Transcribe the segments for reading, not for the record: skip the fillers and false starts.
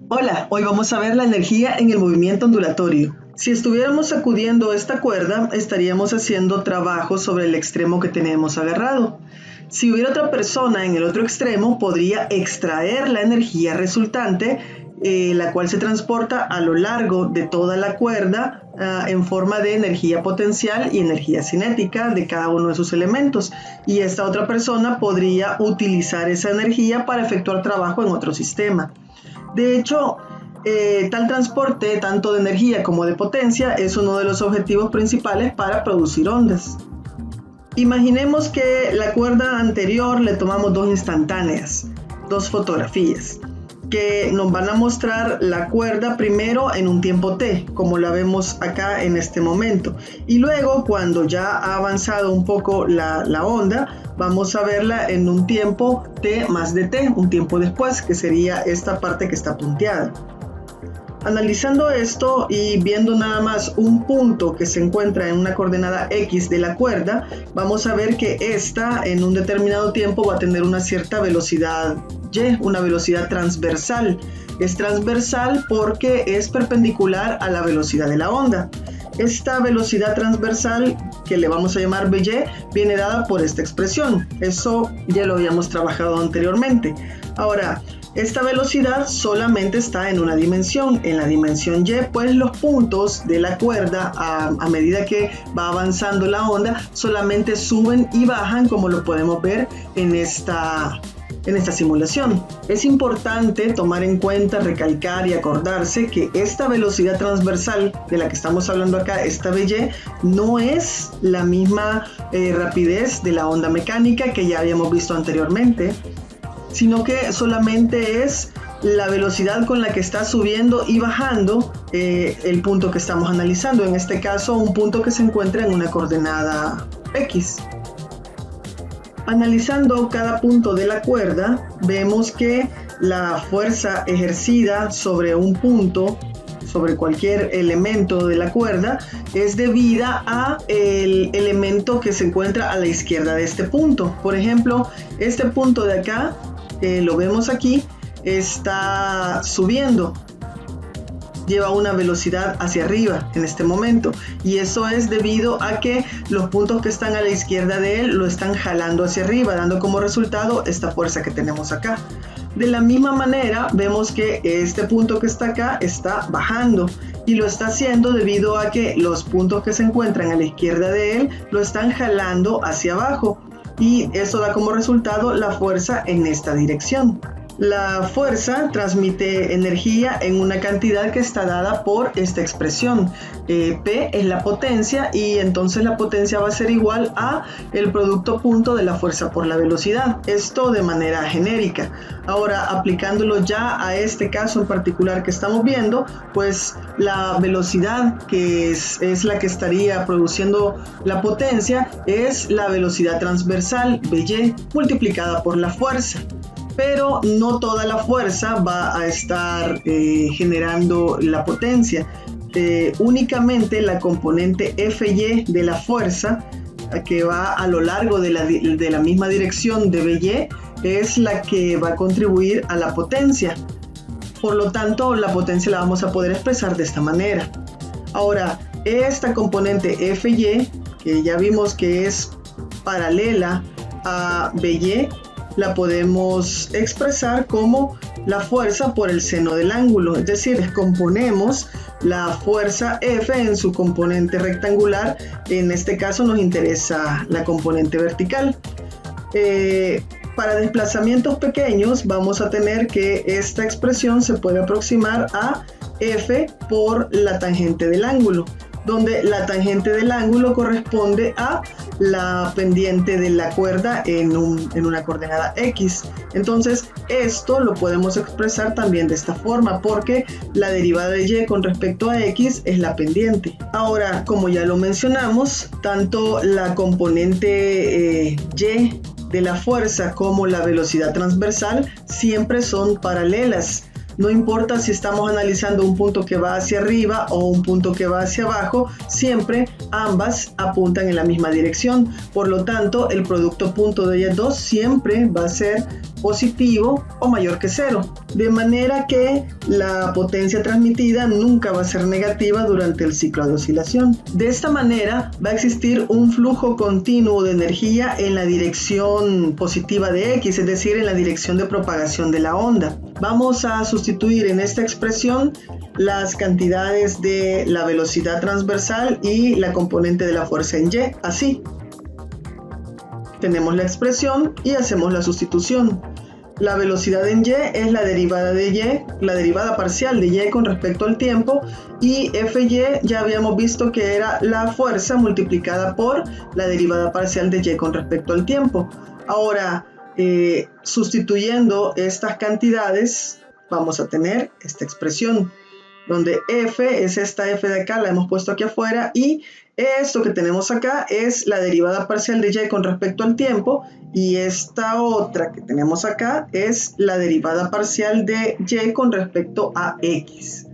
Hola, hoy vamos a ver la energía en el movimiento ondulatorio. Si estuviéramos sacudiendo esta cuerda, estaríamos haciendo trabajo sobre el extremo que tenemos agarrado. Si hubiera otra persona en el otro extremo, podría extraer la energía resultante, la cual se transporta a lo largo de toda la cuerda en forma de energía potencial y energía cinética de cada uno de sus elementos. Y esta otra persona podría utilizar esa energía para efectuar trabajo en otro sistema. De hecho, tal transporte tanto de energía como de potencia es uno de los objetivos principales para producir ondas. Imaginemos que la cuerda anterior le tomamos dos instantáneas, dos fotografías, que nos van a mostrar la cuerda primero en un tiempo t, como la vemos acá en este momento, y luego cuando ya ha avanzado un poco la onda, vamos a verla en un tiempo t más de t, un tiempo después, que sería esta parte que está punteada. Analizando esto y viendo nada más un punto que se encuentra en una coordenada X de la cuerda, vamos a ver que esta en un determinado tiempo va a tener una cierta velocidad Y, una velocidad transversal. Es transversal porque es perpendicular a la velocidad de la onda. Esta velocidad transversal, que le vamos a llamar Vy, viene dada por esta expresión. Eso ya lo habíamos trabajado anteriormente. Ahora, esta velocidad solamente está en una dimensión, en la dimensión Y, pues los puntos de la cuerda a medida que va avanzando la onda solamente suben y bajan, como lo podemos ver en esta simulación. Es importante tomar en cuenta, recalcar y acordarse que esta velocidad transversal de la que estamos hablando acá, esta Vy, no es la misma rapidez de la onda mecánica que ya habíamos visto anteriormente, sino que solamente es la velocidad con la que está subiendo y bajando el punto que estamos analizando, en este caso un punto que se encuentra en una coordenada X. Analizando cada punto de la cuerda, vemos que la fuerza ejercida sobre un punto, sobre cualquier elemento de la cuerda, es debida a el elemento que se encuentra a la izquierda de este punto. Por ejemplo, este punto de acá, lo vemos aquí, está subiendo, lleva una velocidad hacia arriba en este momento, y eso es debido a que los puntos que están a la izquierda de él lo están jalando hacia arriba, dando como resultado esta fuerza que tenemos acá. De la misma manera vemos que este punto que está acá está bajando, y lo está haciendo debido a que los puntos que se encuentran a la izquierda de él lo están jalando hacia abajo, y eso da como resultado la fuerza en esta dirección. La fuerza transmite energía en una cantidad que está dada por esta expresión. P es la potencia, y entonces la potencia va a ser igual a el producto punto de la fuerza por la velocidad. Esto de manera genérica. Ahora, aplicándolo ya a este caso en particular que estamos viendo, pues la velocidad que es la que estaría produciendo la potencia es la velocidad transversal Vy multiplicada por la fuerza. Pero no toda la fuerza va a estar generando la potencia. Únicamente la componente Fy de la fuerza, que va a lo largo de la misma dirección de Vy, es la que va a contribuir a la potencia. Por lo tanto, la potencia la vamos a poder expresar de esta manera. Ahora, esta componente Fy, que ya vimos que es paralela a Vy, la podemos expresar como la fuerza por el seno del ángulo, es decir, descomponemos la fuerza F en su componente rectangular. En este caso nos interesa la componente vertical. Para desplazamientos pequeños vamos a tener que esta expresión se puede aproximar a F por la tangente del ángulo, donde la tangente del ángulo corresponde a la pendiente de la cuerda en una coordenada X. Entonces esto lo podemos expresar también de esta forma, porque la derivada de Y con respecto a X es la pendiente. Ahora, como ya lo mencionamos, tanto la componente Y de la fuerza como la velocidad transversal siempre son paralelas. No importa si estamos analizando un punto que va hacia arriba o un punto que va hacia abajo, siempre ambas apuntan en la misma dirección. Por lo tanto, el producto punto de ellas dos siempre va a ser positivo o mayor que 0, de manera que la potencia transmitida nunca va a ser negativa durante el ciclo de oscilación. De esta manera va a existir un flujo continuo de energía en la dirección positiva de X, es decir, en la dirección de propagación de la onda. Vamos a sustituir en esta expresión las cantidades de la velocidad transversal y la componente de la fuerza en Y, así. Tenemos la expresión y hacemos la sustitución. La velocidad en Y es la derivada de Y, la derivada parcial de Y con respecto al tiempo, y Fy ya habíamos visto que era la fuerza multiplicada por la derivada parcial de Y con respecto al tiempo. Ahora, sustituyendo estas cantidades, vamos a tener esta expresión, donde F es esta F de acá, la hemos puesto aquí afuera, y esto que tenemos acá es la derivada parcial de Y con respecto al tiempo, y esta otra que tenemos acá es la derivada parcial de Y con respecto a X.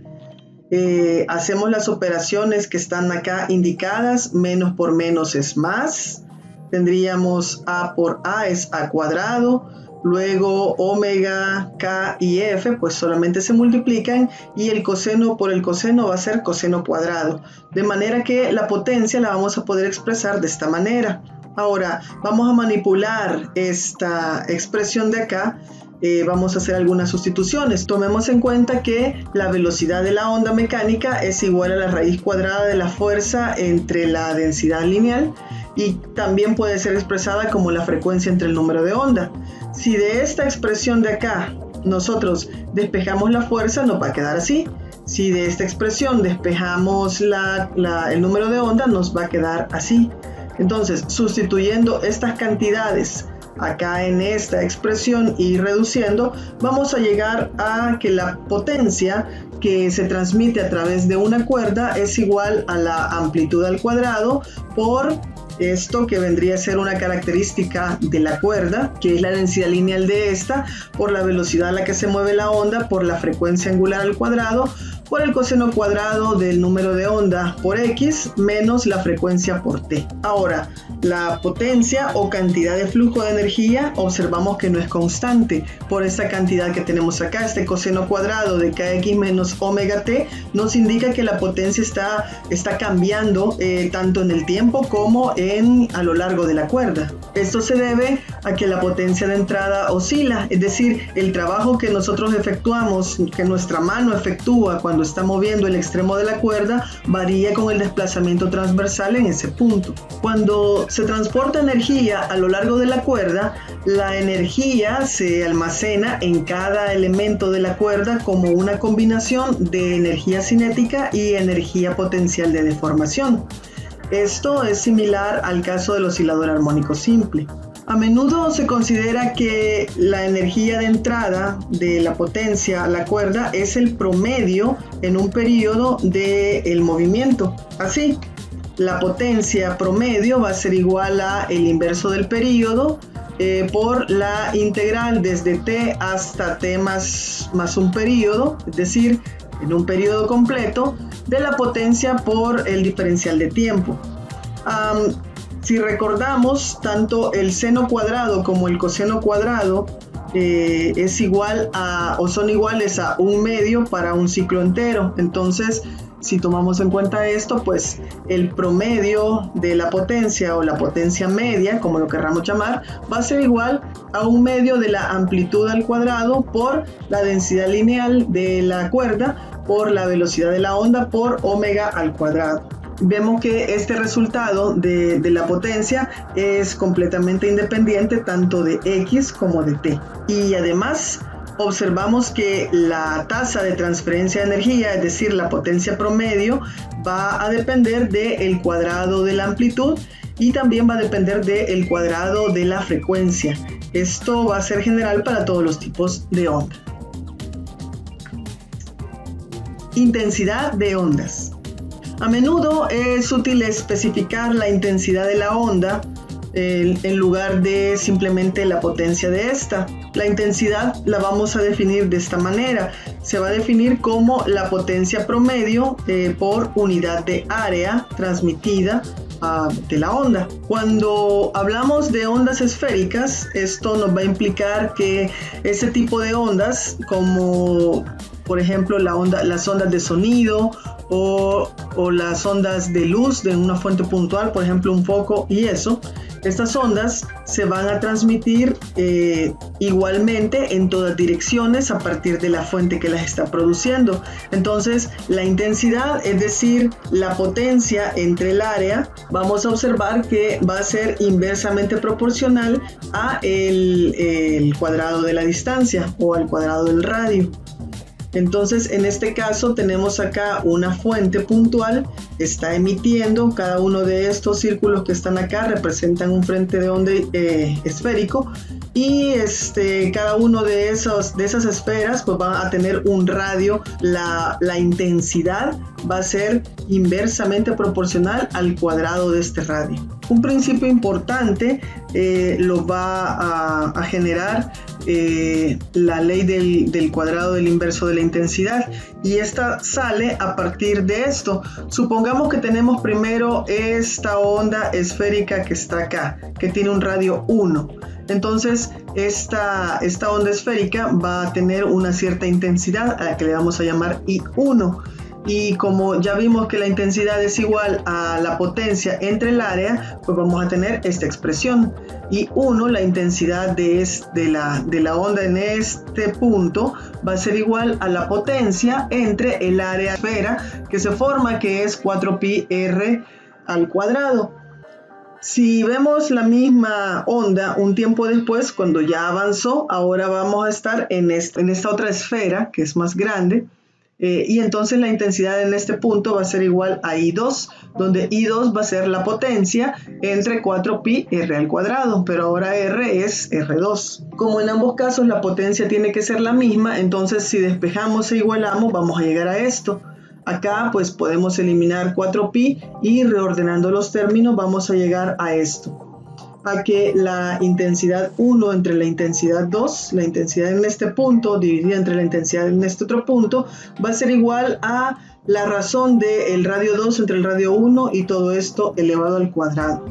Hacemos las operaciones que están acá indicadas, menos por menos es más, tendríamos A por A es A cuadrado, luego omega, K y F pues solamente se multiplican y el coseno por el coseno va a ser coseno cuadrado. De manera que la potencia la vamos a poder expresar de esta manera. Ahora vamos a manipular esta expresión de acá. Vamos a hacer algunas sustituciones. Tomemos en cuenta que la velocidad de la onda mecánica es igual a la raíz cuadrada de la fuerza entre la densidad lineal y también puede ser expresada como la frecuencia entre el número de onda. Si de esta expresión de acá nosotros despejamos la fuerza, nos va a quedar así. Si de esta expresión despejamos el número de onda, nos va a quedar así. Entonces, sustituyendo estas cantidades acá en esta expresión y reduciendo, vamos a llegar a que la potencia que se transmite a través de una cuerda es igual a la amplitud al cuadrado por esto que vendría a ser una característica de la cuerda, que es la densidad lineal de esta, por la velocidad a la que se mueve la onda, por la frecuencia angular al cuadrado, por el coseno cuadrado del número de onda por X menos la frecuencia por T. Ahora, la potencia o cantidad de flujo de energía observamos que no es constante. Por esta cantidad que tenemos acá, este coseno cuadrado de Kx menos omega T, nos indica que la potencia está cambiando tanto en el tiempo como a lo largo de la cuerda. Esto se debe a que la potencia de entrada oscila, es decir, el trabajo que nosotros efectuamos, que nuestra mano efectúa cuando está moviendo el extremo de la cuerda, varía con el desplazamiento transversal en ese punto. Cuando se transporta energía a lo largo de la cuerda, la energía se almacena en cada elemento de la cuerda como una combinación de energía cinética y energía potencial de deformación. Esto es similar al caso del oscilador armónico simple. A menudo se considera que la energía de entrada de la potencia a la cuerda es el promedio en un periodo del movimiento. Así, la potencia promedio va a ser igual a el inverso del periodo por la integral desde t hasta t más un periodo, es decir, en un periodo completo, de la potencia por el diferencial de tiempo. Si recordamos, tanto el seno cuadrado como el coseno cuadrado es igual a, o son iguales a 1/2 para un ciclo entero. Entonces, si tomamos en cuenta esto, pues el promedio de la potencia o la potencia media, como lo querramos llamar, va a ser igual a 1/2 de la amplitud al cuadrado por la densidad lineal de la cuerda por la velocidad de la onda por omega al cuadrado. Vemos que este resultado de la potencia es completamente independiente tanto de X como de T. Y además observamos que la tasa de transferencia de energía, es decir, la potencia promedio, va a depender del cuadrado de la amplitud y también va a depender del cuadrado de la frecuencia. Esto va a ser general para todos los tipos de onda. Intensidad de ondas. A menudo es útil especificar la intensidad de la onda en lugar de simplemente la potencia de esta. La intensidad la vamos a definir de esta manera. Se va a definir como la potencia promedio por unidad de área transmitida de la onda. Cuando hablamos de ondas esféricas, esto nos va a implicar que ese tipo de ondas, como por ejemplo las ondas de sonido o las ondas de luz de una fuente puntual, por ejemplo un foco y eso, estas ondas se van a transmitir igualmente en todas direcciones a partir de la fuente que las está produciendo. Entonces, la intensidad, es decir, la potencia entre el área, vamos a observar que va a ser inversamente proporcional a el cuadrado de la distancia o al cuadrado del radio. Entonces, en este caso tenemos acá una fuente puntual, está emitiendo, cada uno de estos círculos que están acá representan un frente de onda esférico, y cada uno de esas esferas pues va a tener un radio. La intensidad va a ser inversamente proporcional al cuadrado de este radio. Un principio importante lo va a generar la ley del cuadrado del inverso de la intensidad, y esta sale a partir de esto. Supongamos que tenemos primero esta onda esférica que está acá, que tiene un radio 1. Entonces esta onda esférica va a tener una cierta intensidad a la que le vamos a llamar I1. Y como ya vimos que la intensidad es igual a la potencia entre el área, pues vamos a tener esta expresión. I1, la intensidad de la onda en este punto, va a ser igual a la potencia entre el área esfera que se forma, que es 4pi r al cuadrado. Si vemos la misma onda un tiempo después, cuando ya avanzó, ahora vamos a estar en esta otra esfera que es más grande. Y entonces la intensidad en este punto va a ser igual a I2, donde I2 va a ser la potencia entre 4pi r al cuadrado, pero ahora r es R2. Como en ambos casos la potencia tiene que ser la misma, entonces si despejamos e igualamos vamos a llegar a esto. Acá pues podemos eliminar 4pi y reordenando los términos vamos a llegar a esto, a que la intensidad 1 entre la intensidad 2, la intensidad en este punto dividida entre la intensidad en este otro punto, va a ser igual a la razón del radio 2 entre el radio 1 y todo esto elevado al cuadrado.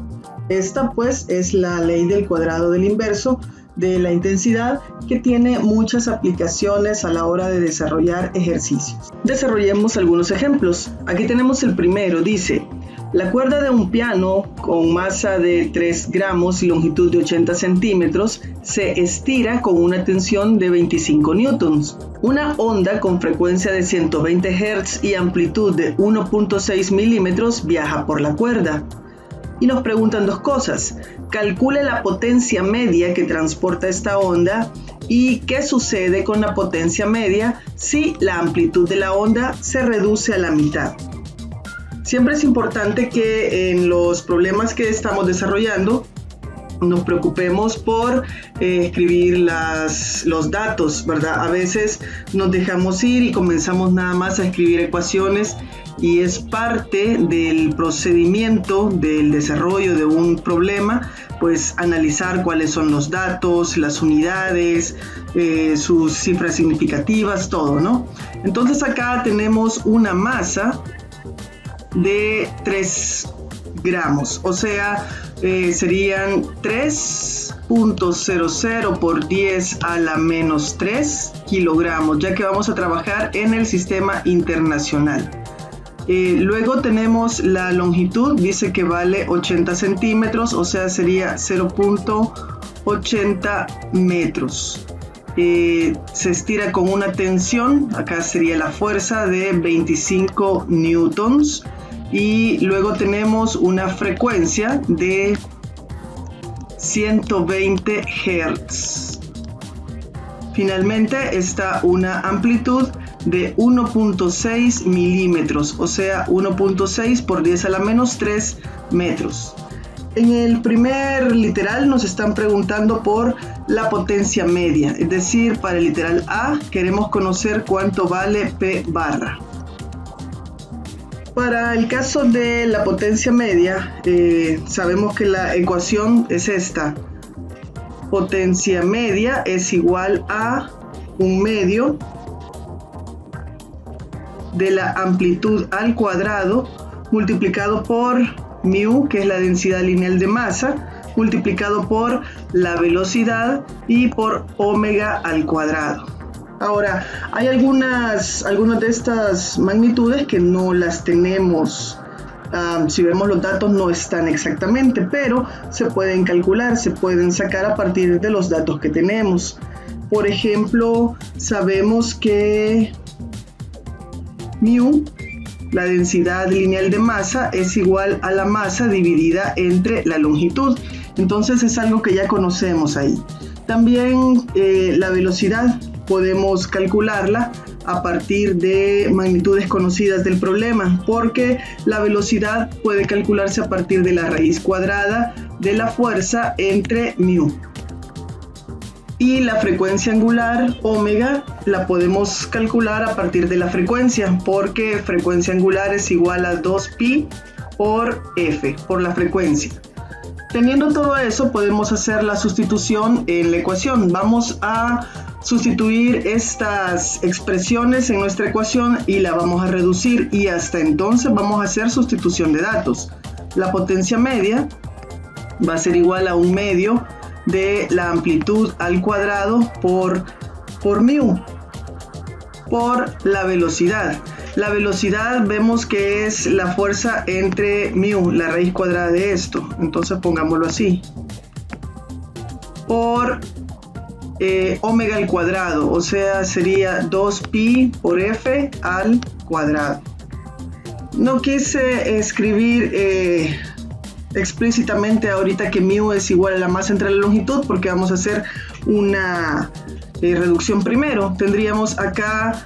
Esta pues es la ley del cuadrado del inverso de la intensidad, que tiene muchas aplicaciones a la hora de desarrollar ejercicios. Desarrollemos algunos ejemplos. Aquí tenemos el primero, dice: la cuerda de un piano con masa de 3 gramos y longitud de 80 centímetros se estira con una tensión de 25 newtons. Una onda con frecuencia de 120 Hz y amplitud de 1.6 milímetros viaja por la cuerda. Y nos preguntan dos cosas: calcule la potencia media que transporta esta onda y qué sucede con la potencia media si la amplitud de la onda se reduce a la mitad. Siempre es importante que en los problemas que estamos desarrollando nos preocupemos por escribir los datos, ¿verdad? A veces nos dejamos ir y comenzamos nada más a escribir ecuaciones, y es parte del procedimiento del desarrollo de un problema, pues analizar cuáles son los datos, las unidades, sus cifras significativas, todo, ¿no? Entonces acá tenemos una masa de 3 gramos, o sea, serían 3.00 por 10 a la menos 3 kilogramos, ya que vamos a trabajar en el sistema internacional. Luego tenemos la longitud, dice que vale 80 centímetros, o sea, sería 0.80 metros. Se estira con una tensión, acá sería la fuerza de 25 newtons. Y luego tenemos una frecuencia de 120 Hz. Finalmente está una amplitud de 1.6 milímetros, o sea 1.6 por 10 a la menos 3 metros. En el primer literal nos están preguntando por la potencia media, es decir, para el literal A queremos conocer cuánto vale P barra. Para el caso de la potencia media, sabemos que la ecuación es esta. Potencia media es igual a un medio de la amplitud al cuadrado multiplicado por mu, que es la densidad lineal de masa, multiplicado por la velocidad y por omega al cuadrado. Ahora, hay algunas de estas magnitudes que no las tenemos. Si vemos los datos no están exactamente, pero se pueden calcular, se pueden sacar a partir de los datos que tenemos. Por ejemplo, sabemos que mu, la densidad lineal de masa, es igual a la masa dividida entre la longitud. Entonces es algo que ya conocemos ahí. También la velocidad podemos calcularla a partir de magnitudes conocidas del problema, porque la velocidad puede calcularse a partir de la raíz cuadrada de la fuerza entre mu. Y la frecuencia angular, omega, la podemos calcular a partir de la frecuencia, porque frecuencia angular es igual a 2pi por f, por la frecuencia. Teniendo todo eso, podemos hacer la sustitución en la ecuación. Vamos a sustituir estas expresiones en nuestra ecuación y la vamos a reducir, y hasta entonces vamos a hacer sustitución de datos. La potencia media va a ser igual a 1/2 de la amplitud al cuadrado por mu, por la velocidad. La velocidad vemos que es la fuerza entre mu, la raíz cuadrada de esto, entonces pongámoslo así, por omega al cuadrado, o sea, sería 2pi por f al cuadrado. No quise escribir explícitamente ahorita que mu es igual a la masa entre la longitud, porque vamos a hacer una reducción primero. Tendríamos acá,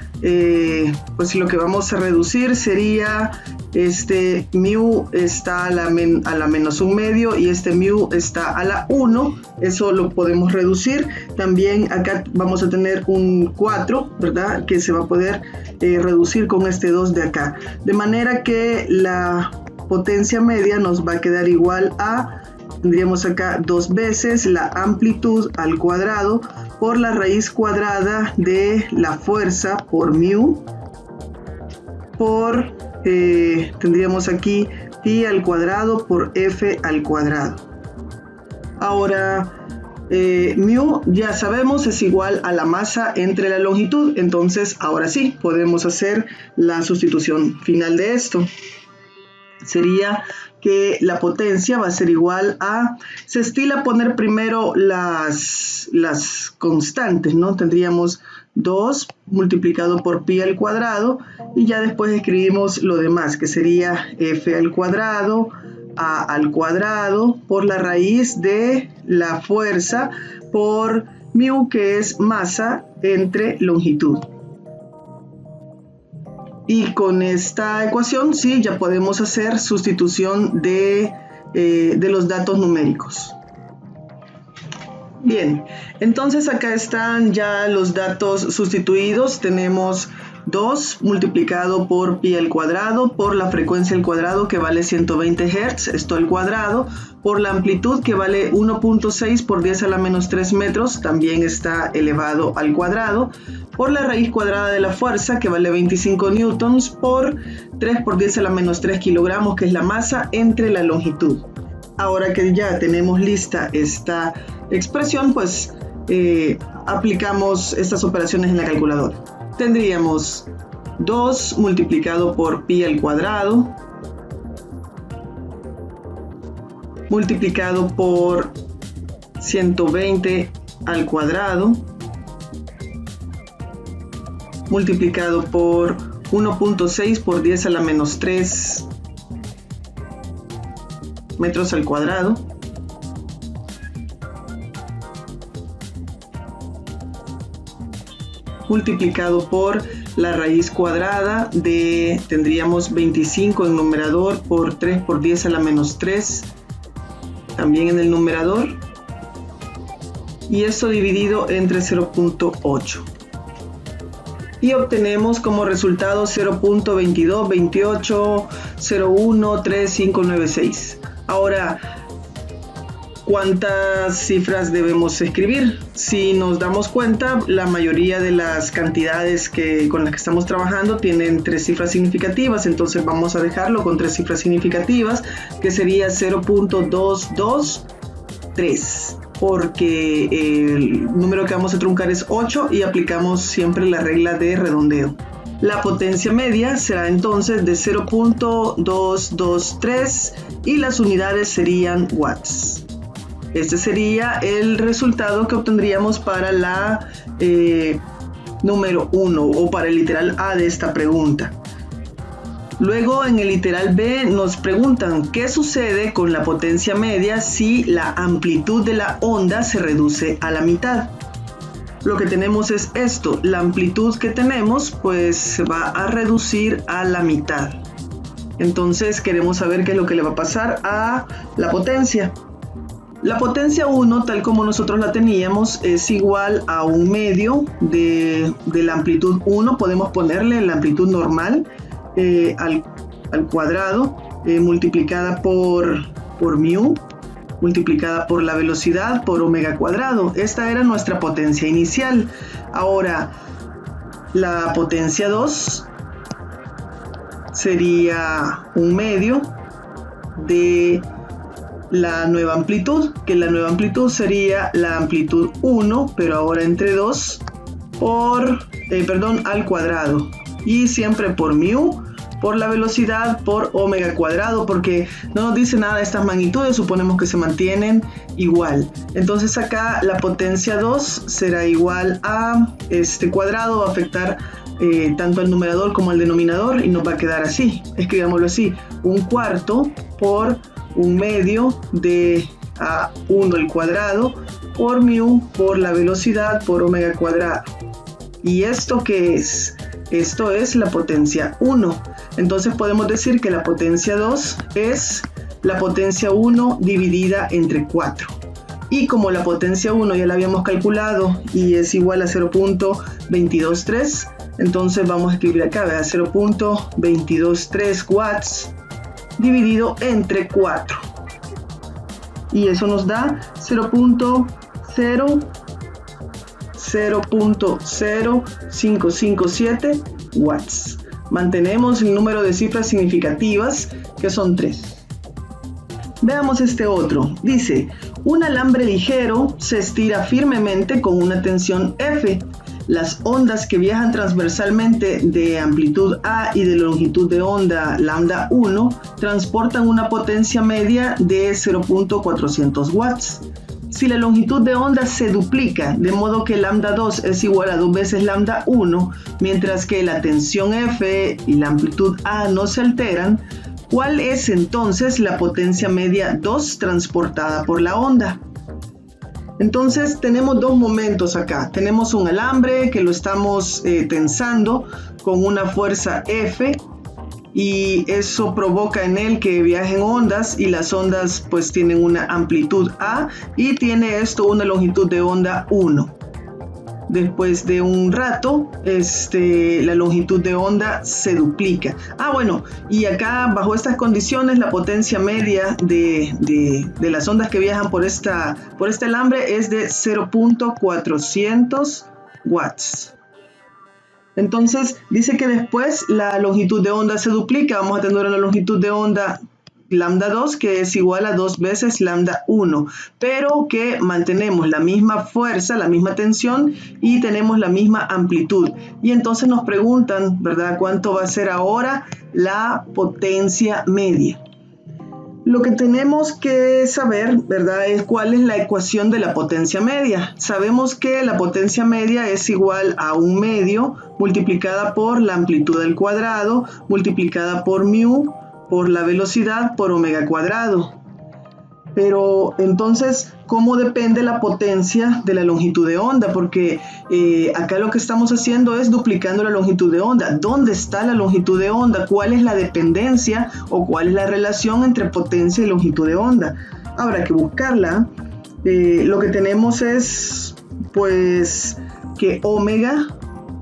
pues lo que vamos a reducir sería mu está a la menos 1/2 y mu está a la 1. Eso lo podemos reducir. También acá vamos a tener un 4, ¿verdad? Que se va a poder reducir con este 2 de acá. De manera que la potencia media nos va a quedar igual a, tendríamos acá 2 veces la amplitud al cuadrado por la raíz cuadrada de la fuerza por mu, por, tendríamos aquí pi al cuadrado por f al cuadrado. Ahora, mu ya sabemos es igual a la masa entre la longitud, entonces ahora sí podemos hacer la sustitución final de esto. Sería que la potencia va a ser igual a, se estila poner primero las constantes, ¿no? Tendríamos 2 multiplicado por pi al cuadrado y ya después escribimos lo demás, que sería f al cuadrado, a al cuadrado, por la raíz de la fuerza por mu, que es masa entre longitud. Y con esta ecuación sí ya podemos hacer sustitución de los datos numéricos. Bien, entonces acá están ya los datos sustituidos. Tenemos 2 multiplicado por pi al cuadrado, por la frecuencia al cuadrado que vale 120 Hz, esto al cuadrado, por la amplitud que vale 1.6 por 10 a la menos 3 metros, también está elevado al cuadrado, por la raíz cuadrada de la fuerza que vale 25 newtons, por 3 por 10 a la menos 3 kilogramos, que es la masa entre la longitud. Ahora que ya tenemos lista esta expresión, pues aplicamos estas operaciones en la calculadora. Tendríamos 2 multiplicado por pi al cuadrado, multiplicado por 120 al cuadrado, multiplicado por 1.6 por 10 a la menos 3 metros al cuadrado, multiplicado por la raíz cuadrada de, tendríamos 25 en numerador por 3 por 10 a la menos 3, también en el numerador, y esto dividido entre 0.8. Y obtenemos como resultado 0.2228013596. Ahora, ¿cuántas cifras debemos escribir? Si nos damos cuenta, la mayoría de las cantidades con las que estamos trabajando tienen 3 cifras significativas, entonces vamos a dejarlo con 3 cifras significativas, que sería 0.223, porque el número que vamos a truncar es 8 y aplicamos siempre la regla de redondeo. La potencia media será entonces de 0.223 y las unidades serían watts. Este sería el resultado que obtendríamos para la número 1 o para el literal A de esta pregunta. Luego en el literal B nos preguntan qué sucede con la potencia media si la amplitud de la onda se reduce a la mitad. Lo que tenemos es esto, la amplitud que tenemos pues se va a reducir a la mitad. Entonces queremos saber qué es lo que le va a pasar a la potencia. La potencia 1, tal como nosotros la teníamos, es igual a un medio de la amplitud 1. Podemos ponerle la amplitud normal al cuadrado multiplicada por mu, multiplicada por la velocidad por omega cuadrado. Esta era nuestra potencia inicial. Ahora, la potencia 2 sería un medio de la nueva amplitud, que la nueva amplitud sería la amplitud 1, pero ahora entre 2 al cuadrado, y siempre por mu, por la velocidad, por omega cuadrado, porque no nos dice nada de estas magnitudes, suponemos que se mantienen igual. Entonces acá la potencia 2 será igual a este cuadrado, va a afectar tanto al numerador como al denominador y nos va a quedar así. Escribámoslo así, un cuarto por un medio de A1 al cuadrado por mu por la velocidad por omega cuadrado. ¿Y esto qué es? Esto es la potencia 1. Entonces podemos decir que la potencia 2 es la potencia 1 dividida entre 4. Y como la potencia 1 ya la habíamos calculado y es igual a 0.223, entonces vamos a escribir acá, 0.223 watts dividido entre 4. Y eso nos da 0.0557 watts. Mantenemos el número de cifras significativas, que son 3. Veamos este otro. Dice, un alambre ligero se estira firmemente con una tensión F. Las ondas que viajan transversalmente de amplitud A y de longitud de onda lambda 1 transportan una potencia media de 0.400 watts. Si la longitud de onda se duplica, de modo que lambda 2 es igual a 2 veces lambda 1, mientras que la tensión F y la amplitud A no se alteran, ¿cuál es entonces la potencia media 2 transportada por la onda? Entonces tenemos dos momentos acá. Tenemos un alambre que lo estamos tensando con una fuerza F y eso provoca en él que viajen ondas y las ondas pues tienen una amplitud A y tiene esto una longitud de onda 1. Después de un rato la longitud de onda se duplica. Bueno, y acá bajo estas condiciones la potencia media de las ondas que viajan por este alambre es de 0.400 watts. Entonces dice que después la longitud de onda se duplica. Vamos a tener una longitud de onda lambda 2 que es igual a 2 veces lambda 1, pero que mantenemos la misma fuerza, la misma tensión y tenemos la misma amplitud. Y entonces nos preguntan, ¿verdad?, ¿cuánto va a ser ahora la potencia media? Lo que tenemos que saber, ¿verdad?, es cuál es la ecuación de la potencia media. Sabemos que la potencia media es igual a un medio multiplicada por la amplitud al cuadrado multiplicada por mu por la velocidad por omega cuadrado. Pero entonces, ¿cómo depende la potencia de la longitud de onda? Porque acá lo que estamos haciendo es duplicando la longitud de onda. ¿Dónde está la longitud de onda? ¿Cuál es la dependencia o cuál es la relación entre potencia y longitud de onda? Habrá que buscarla. Lo que tenemos es, pues, que omega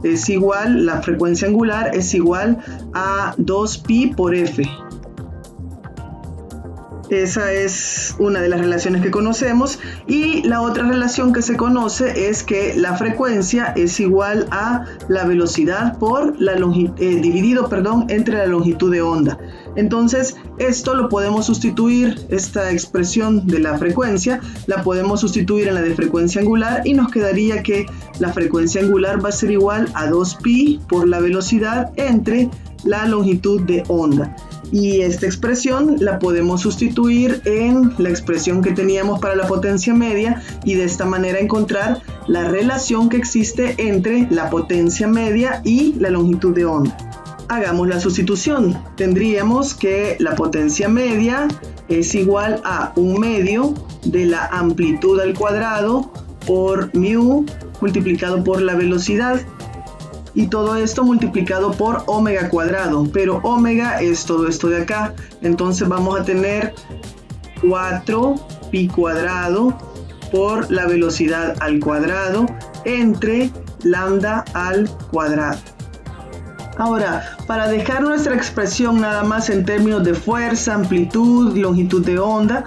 es igual, la frecuencia angular es igual a 2pi por f. Esa es una de las relaciones que conocemos, y la otra relación que se conoce es que la frecuencia es igual a la velocidad por la dividido entre la longitud de onda. Entonces esto lo podemos sustituir, esta expresión de la frecuencia la podemos sustituir en la de frecuencia angular, y nos quedaría que la frecuencia angular va a ser igual a 2pi por la velocidad entre la longitud de onda. Y esta expresión la podemos sustituir en la expresión que teníamos para la potencia media, y de esta manera encontrar la relación que existe entre la potencia media y la longitud de onda. Hagamos la sustitución. Tendríamos que la potencia media es igual a 1/2 de la amplitud al cuadrado por mu multiplicado por la velocidad, y todo esto multiplicado por omega cuadrado, pero omega es todo esto de acá. Entonces vamos a tener 4pi cuadrado por la velocidad al cuadrado entre lambda al cuadrado. Ahora, para dejar nuestra expresión nada más en términos de fuerza, amplitud, longitud de onda,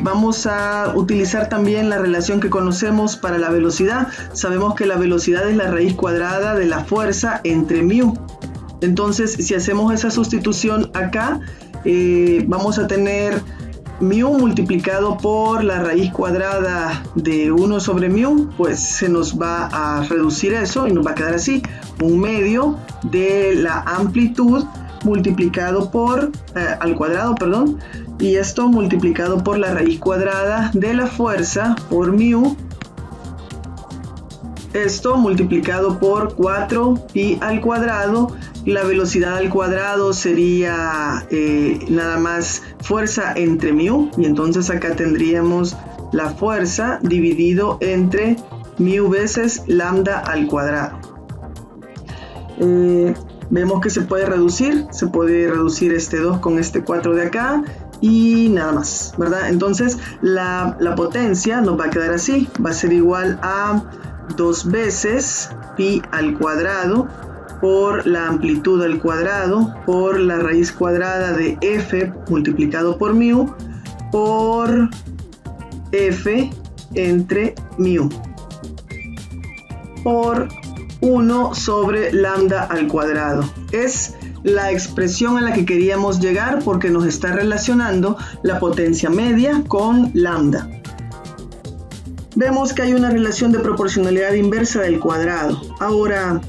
vamos a utilizar también la relación que conocemos para la velocidad. Sabemos que la velocidad es la raíz cuadrada de la fuerza entre mu. Entonces, si hacemos esa sustitución acá, vamos a tener mu multiplicado por la raíz cuadrada de 1 sobre mu, pues se nos va a reducir eso y nos va a quedar así: 1/2 de la amplitud multiplicado por al cuadrado, y esto multiplicado por la raíz cuadrada de la fuerza por mu, esto multiplicado por 4pi al cuadrado. La velocidad al cuadrado sería nada más fuerza entre mu, y entonces acá tendríamos la fuerza dividido entre mu veces lambda al cuadrado. Vemos que se puede reducir este 2 con este 4 de acá, y nada más, ¿verdad? Entonces la potencia nos va a quedar así, va a ser igual a 2 veces pi al cuadrado por la amplitud al cuadrado por la raíz cuadrada de f multiplicado por mu por f entre mu por 1 sobre lambda al cuadrado. Es la expresión a la que queríamos llegar porque nos está relacionando la potencia media con lambda. Vemos que hay una relación de proporcionalidad inversa del cuadrado. Ahora,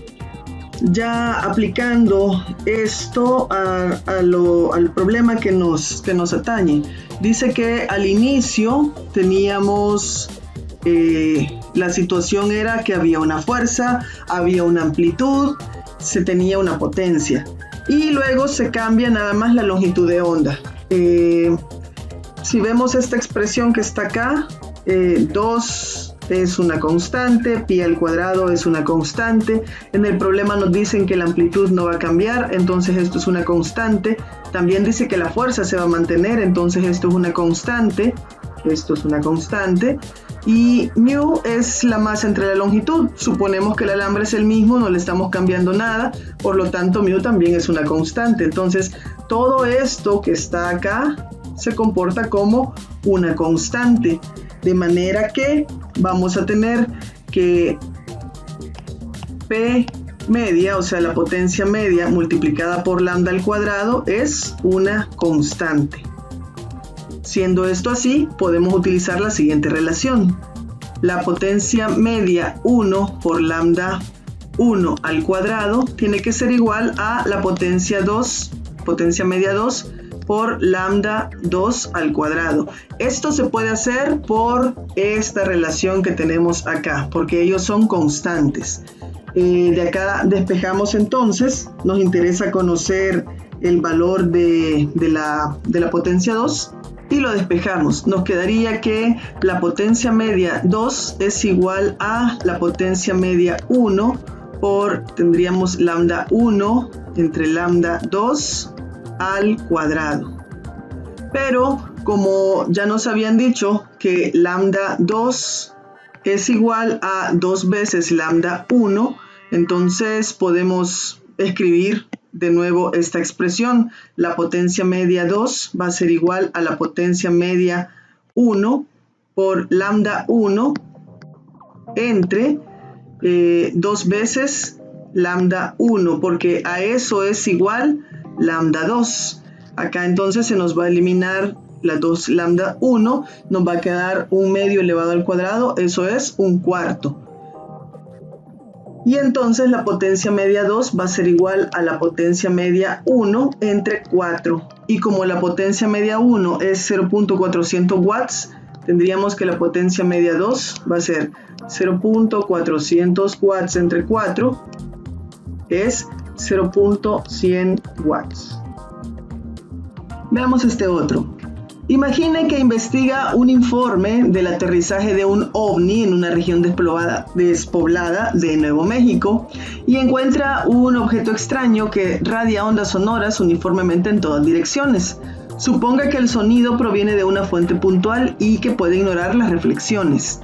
ya aplicando esto al problema que nos atañe, dice que al inicio teníamos la situación era que había una fuerza, había una amplitud, se tenía una potencia, y luego se cambia nada más la longitud de onda. Si vemos esta expresión que está acá, 2 es una constante, pi al cuadrado es una constante. En el problema nos dicen que la amplitud no va a cambiar, entonces esto es una constante. También dice que la fuerza se va a mantener, entonces esto es una constante. Esto es una constante. Y mu es la masa entre la longitud. Suponemos que el alambre es el mismo, no le estamos cambiando nada, por lo tanto mu también es una constante. Entonces todo esto que está acá se comporta como una constante, de manera que vamos a tener que P media, o sea la potencia media multiplicada por lambda al cuadrado, es una constante. Siendo esto así, podemos utilizar la siguiente relación: la potencia media 1 por lambda 1 al cuadrado tiene que ser igual a la potencia media 2 por lambda 2 al cuadrado. Esto se puede hacer por esta relación que tenemos acá, porque ellos son constantes. De acá despejamos entonces, nos interesa conocer el valor de la potencia 2 y lo despejamos. Nos quedaría que la potencia media 2 es igual a la potencia media 1 tendríamos lambda 1 entre lambda 2 al cuadrado. Pero como ya nos habían dicho que lambda 2 es igual a 2 veces lambda 1, entonces podemos escribir de nuevo esta expresión. La potencia media 2 va a ser igual a la potencia media 1 por lambda 1 entre 2 veces lambda 1, porque a eso es igual lambda 2. Acá entonces se nos va a eliminar la 2 lambda 1, nos va a quedar un medio elevado al cuadrado, eso es un cuarto. Y entonces la potencia media 2 va a ser igual a la potencia media 1 entre 4. Y como la potencia media 1 es 0.400 watts, tendríamos que la potencia media 2 va a ser 0.400 watts entre 4, es 0.100 watts. Veamos este otro. Imagine que investiga un informe del aterrizaje de un ovni en una región despoblada de Nuevo México y encuentra un objeto extraño que radia ondas sonoras uniformemente en todas direcciones. Suponga que el sonido proviene de una fuente puntual y que puede ignorar las reflexiones.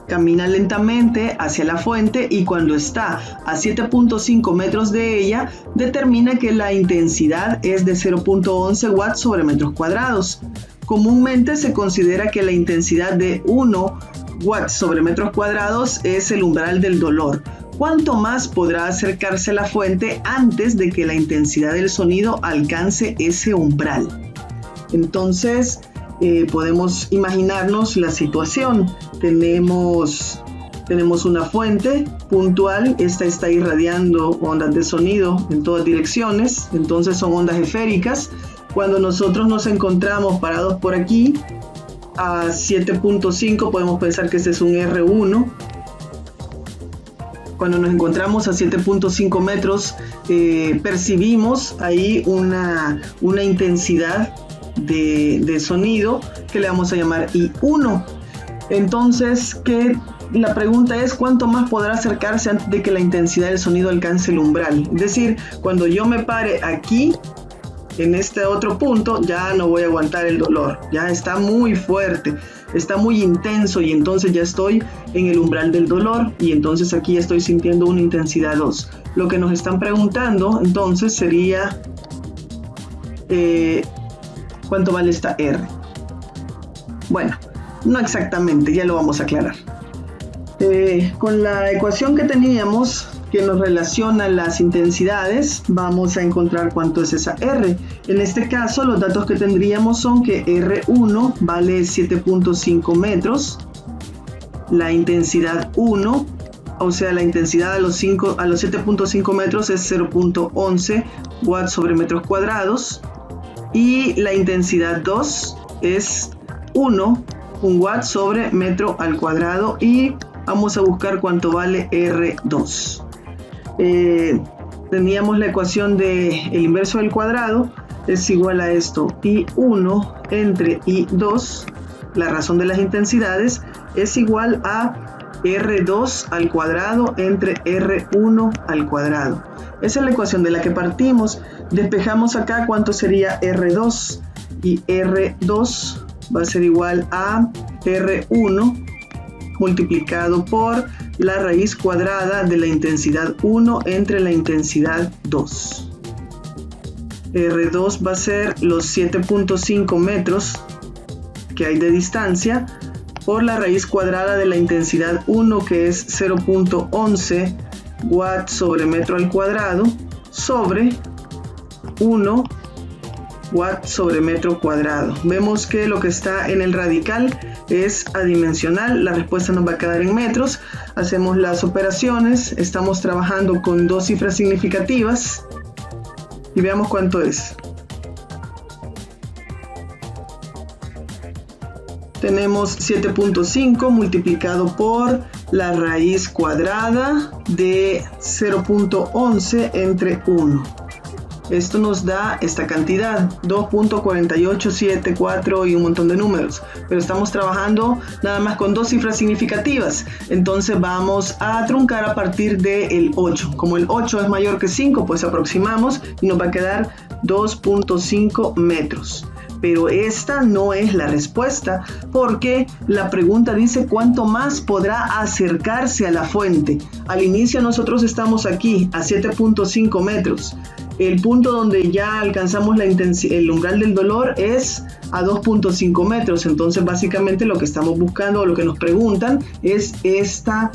Camina lentamente hacia la fuente y cuando está a 7.5 metros de ella, determina que la intensidad es de 0.11 watts sobre metros cuadrados. Comúnmente se considera que la intensidad de 1 watts sobre metros cuadrados es el umbral del dolor. ¿Cuánto más podrá acercarse a la fuente antes de que la intensidad del sonido alcance ese umbral? Entonces, podemos imaginarnos la situación. Tenemos una fuente puntual, esta está irradiando ondas de sonido en todas direcciones, entonces son ondas esféricas. Cuando nosotros nos encontramos parados por aquí, a 7.5 podemos pensar que este es un R1. Cuando nos encontramos a 7.5 metros, percibimos ahí una intensidad de sonido que le vamos a llamar I1. Entonces, la pregunta es ¿cuánto más podrá acercarse antes de que la intensidad del sonido alcance el umbral? Es decir, cuando yo me pare aquí, en este otro punto, ya no voy a aguantar el dolor, ya está muy fuerte, está muy intenso y entonces ya estoy en el umbral del dolor y entonces aquí estoy sintiendo una intensidad 2. Lo que nos están preguntando entonces sería ¿cuánto vale esta R? Bueno, no exactamente, ya lo vamos a aclarar. Con la ecuación que teníamos que nos relaciona las intensidades, vamos a encontrar cuánto es esa R. En este caso, los datos que tendríamos son que R1 vale 7.5 metros, la intensidad 1, o sea, la intensidad a los 7.5 metros es 0.11 watts sobre metros cuadrados, y la intensidad 2 es 1 watt sobre metro al cuadrado, y vamos a buscar cuánto vale R2. Teníamos la ecuación de el inverso del cuadrado es igual a esto, I1 entre I2, la razón de las intensidades, es igual a R2 al cuadrado entre R1 al cuadrado. Esa es la ecuación de la que partimos. Despejamos acá cuánto sería R2, y R2 va a ser igual a R1 multiplicado por la raíz cuadrada de la intensidad 1 entre la intensidad 2. R2 va a ser los 7.5 metros que hay de distancia por la raíz cuadrada de la intensidad 1, que es 0.11 watts sobre metro al cuadrado, sobre 1 watts sobre metro cuadrado. Vemos que lo que está en el radical es adimensional, la respuesta nos va a quedar en metros. Hacemos las operaciones, estamos trabajando con dos cifras significativas y veamos cuánto es. Tenemos 7.5 multiplicado por la raíz cuadrada de 0.11 entre 1. Esto nos da esta cantidad, 2.4874 y un montón de números. Pero estamos trabajando nada más con dos cifras significativas. Entonces vamos a truncar a partir del 8. Como el 8 es mayor que 5, pues aproximamos y nos va a quedar 2.5 metros. Pero esta no es la respuesta, porque la pregunta dice cuánto más podrá acercarse a la fuente. Al inicio nosotros estamos aquí a 7.5 metros. el punto donde ya alcanzamos el umbral del dolor es a 2.5 metros. Entonces básicamente lo que estamos buscando o lo que nos preguntan es esta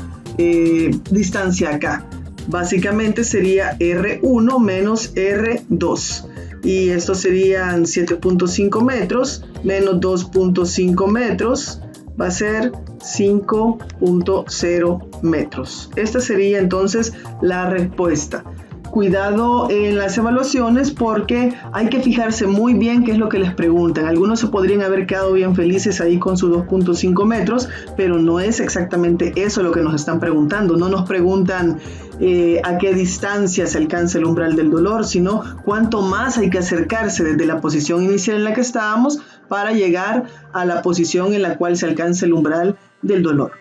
distancia acá. Básicamente sería R1 menos R2. Y esto serían 7.5 metros menos 2.5 metros. Va a ser 5.0 metros. Esta sería entonces la respuesta. Cuidado en las evaluaciones porque hay que fijarse muy bien qué es lo que les preguntan. Algunos se podrían haber quedado bien felices ahí con sus 2.5 metros, pero no es exactamente eso lo que nos están preguntando. No nos preguntan a qué distancia se alcanza el umbral del dolor, sino cuánto más hay que acercarse desde la posición inicial en la que estábamos para llegar a la posición en la cual se alcanza el umbral del dolor.